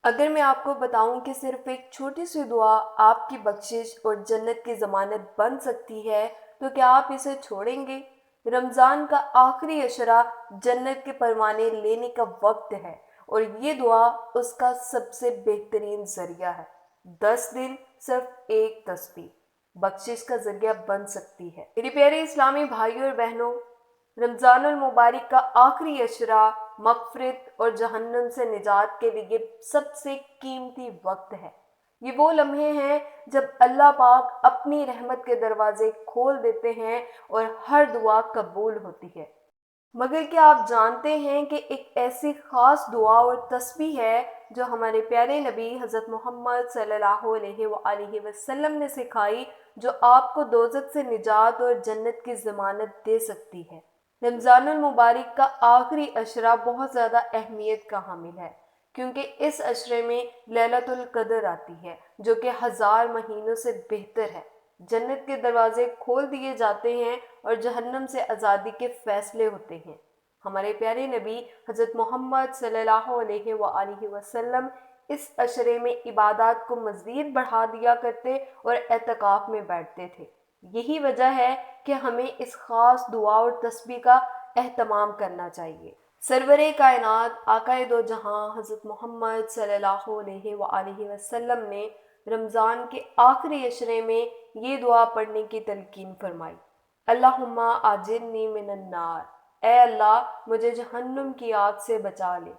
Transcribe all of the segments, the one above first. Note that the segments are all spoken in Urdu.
اگر میں آپ کو بتاؤں کہ صرف ایک چھوٹی سی دعا آپ کی بخشش اور جنت کی ضمانت بن سکتی ہے تو کیا آپ اسے چھوڑیں گے؟ رمضان کا آخری عشرہ جنت کے پروانے لینے کا وقت ہے، اور یہ دعا اس کا سب سے بہترین ذریعہ ہے۔ 10 دن صرف ایک تسبیح بخشش کا ذریعہ بن سکتی ہے۔ میری پیارے اسلامی بھائیوں اور بہنوں، رمضان المبارک کا آخری عشرہ مغفرت اور جہنم سے نجات کے لیے سب سے قیمتی وقت ہے۔ یہ وہ لمحے ہیں جب اللہ پاک اپنی رحمت کے دروازے کھول دیتے ہیں اور ہر دعا قبول ہوتی ہے۔ مگر کیا آپ جانتے ہیں کہ ایک ایسی خاص دعا اور تسبیح ہے جو ہمارے پیارے نبی حضرت محمد صلی اللہ علیہ وآلہ وسلم نے سکھائی، جو آپ کو دوزخ سے نجات اور جنت کی ضمانت دے سکتی ہے؟ رمضان المبارک کا آخری عشرہ بہت زیادہ اہمیت کا حامل ہے، کیونکہ اس عشرے میں لیلۃ القدر آتی ہے، جو کہ 1000 مہینوں سے بہتر ہے۔ جنت کے دروازے کھول دیے جاتے ہیں اور جہنم سے آزادی کے فیصلے ہوتے ہیں۔ ہمارے پیارے نبی حضرت محمد صلی اللہ علیہ وآلہ وسلم اس عشرے میں عبادات کو مزید بڑھا دیا کرتے اور اعتکاف میں بیٹھتے تھے۔ یہی وجہ ہے کہ ہمیں اس خاص دعا اور تسبیح کا اہتمام کرنا چاہیے۔ سرور کائنات آقائے دو جہاں حضرت محمد صلی اللہ علیہ وآلہ وسلم نے رمضان کے آخری عشرے میں یہ دعا پڑھنے کی تلقین فرمائی: اللہم آجرنی من النار، اے اللہ مجھے جہنم کی آگ سے بچا لے۔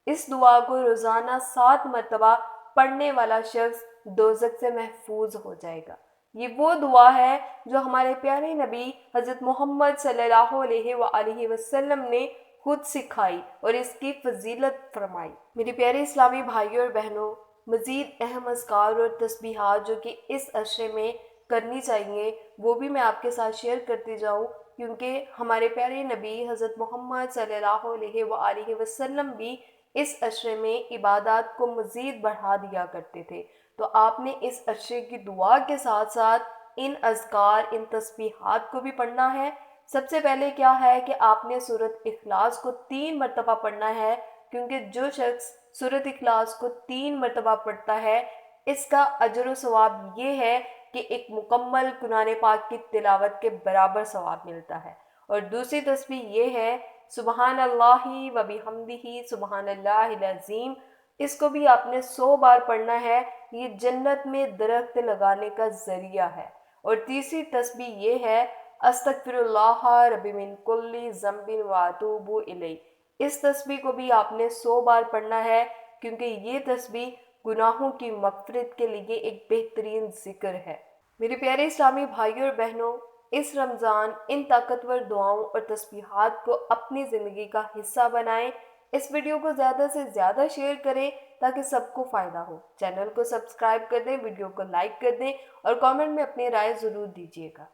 اس دعا کو روزانہ 7 مرتبہ پڑھنے والا شخص دوزخ سے محفوظ ہو جائے گا۔ یہ وہ دعا ہے جو ہمارے پیارے نبی حضرت محمد صلی اللہ علیہ وآلہ وسلم نے خود سکھائی اور اس کی فضیلت فرمائی۔ میرے پیارے اسلامی بھائیوں اور بہنوں، مزید اہم اذکار اور تسبیحات جو کہ اس عشرے میں کرنی چاہیے، وہ بھی میں آپ کے ساتھ شیئر کرتی جاؤں، کیونکہ ہمارے پیارے نبی حضرت محمد صلی اللہ علیہ وآلہ وسلم بھی اس عشرے میں عبادات کو مزید بڑھا دیا کرتے تھے۔ تو آپ نے اس عشرے کی دعا کے ساتھ ساتھ ان اذکار، ان تسبیحات کو بھی پڑھنا ہے۔ سب سے پہلے کیا ہے کہ آپ نے سورۃ اخلاص کو 3 مرتبہ پڑھنا ہے، کیونکہ جو شخص سورۃ اخلاص کو 3 مرتبہ پڑھتا ہے، اس کا اجر و ثواب یہ ہے کہ ایک مکمل قرآن پاک کی تلاوت کے برابر ثواب ملتا ہے۔ اور دوسری تسبیح یہ ہے سبحان اللہ و بحمدہ سبحان اللہ العظیم۔ اس کو بھی آپ نے 100 بار پڑھنا ہے، یہ جنت میں درخت لگانے کا ذریعہ ہے۔ اور تیسری تسبیح یہ ہے استغفر اللہ ربی من کل ذنب واتوب الیہ۔ اس تسبیح کو بھی آپ نے 100 بار پڑھنا ہے، کیونکہ یہ تسبیح گناہوں کی مغفرت کے لیے ایک بہترین ذکر ہے۔ میرے پیارے اسلامی بھائیوں اور بہنوں، اس رمضان ان طاقتور دعاؤں اور تسبیحات کو اپنی زندگی کا حصہ بنائیں۔ اس ویڈیو کو زیادہ سے زیادہ شیئر کریں تاکہ سب کو فائدہ ہو۔ چینل کو سبسکرائب کر دیں، ویڈیو کو لائک کر دیں اور کامنٹ میں اپنی رائے ضرور دیجیے گا۔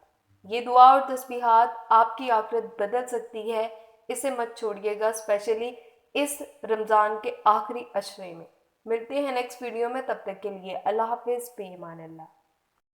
یہ دعا اور تسبیحات آپ کی آخرت بدل سکتی ہے، اسے مت چھوڑیے گا، اسپیشلی اس رمضان کے آخری عشرے میں۔ ملتے ہیں نیکسٹ ویڈیو میں، تب تک کے لیے اللہ حافظ، فی امان اللہ۔